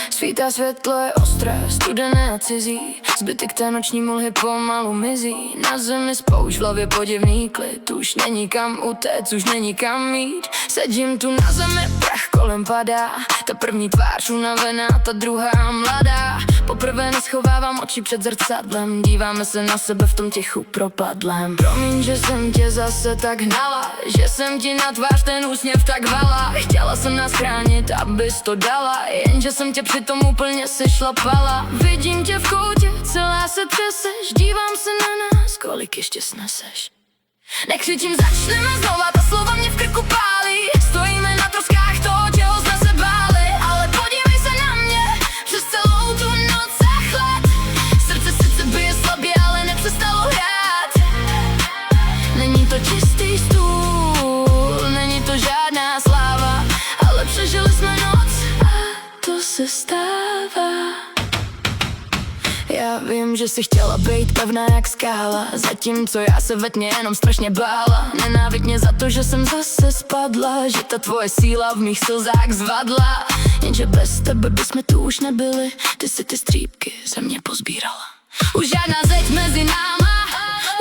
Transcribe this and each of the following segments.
Svítá světlo je ostré, studené a cizí, zbytek té noční mlhy pomalu mizí. Na zemi spoušť, v hlavě podivný klid, už není kam utéct, už není kam jít. Sedím tu na zemi, prach kolem padá, ta první tvář unavená, ta druhá mladá. Poprvé neschovávám oči před zrcadlem, díváme se na sebe v tom tichu propadlém. Promiň, že jsem tě zase tak hnala, že jsem ti na tvář ten úsměv tak vala. Chtěla jsem nás chránit, abys to dala, jenže jsem tě přitom úplně sešlapala. Vidím tě v koutě, celá se třeseš, dívám se na nás, kolik ještě sneseš. Nekřičím, začneme znova, ta slova mě v krku pálí. Stojíme na troskách toho, čeho jsme se báli, ale podívej se na mě, přes celou tu noc a chlad. Srdce sice bije slabě, ale nepřestalo hrát. Není to čistý stůl, není to žádná sláva, ale přežili jsme noc a to se stává. Já vím, že jsi chtěla být pevná jak skála, zatímco já se ve tmě jenom strašně bála. Nenávidť mě za to, že jsem zase spadla, že ta tvoje síla v mých slzách zvadla. Jenže bez tebe bychom tu už nebyli, ty si ty střípky ze mě pozbírala. Už žádná zeď mezi náma,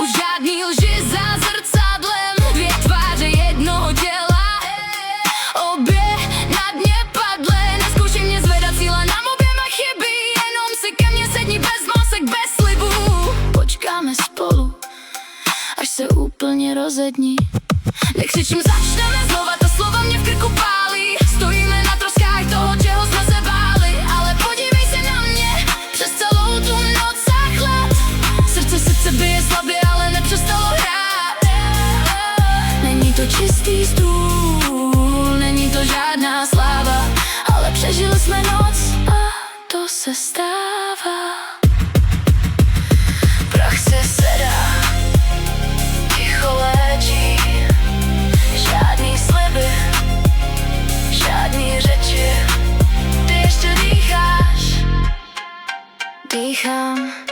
už žádný lži za zrcadlem. Dvě tváře jednoho těla, obě na dně padly. Nezkoušej mě zvedat, síla nám oběma chybí, jenom si ke mně sedni bez masek, bez slibů. Počkáme spolu, až se úplně rozední. Nekřičím, začneme znova, ta slova mě v krku pálí. Stojíme na troskách toho, čeho jsme se báli, ale podívej se na mě, přes celou tu noc a chlad. Srdce sice bije slabě, ale nepřestalo hrát. Není to čistý stůl, není to žádná sláva, ale přežili jsme noc a to se stává. Prach se sedá, ticho léčí, žádný sliby, žádný řeči. Ty ještě dýcháš, dýchám.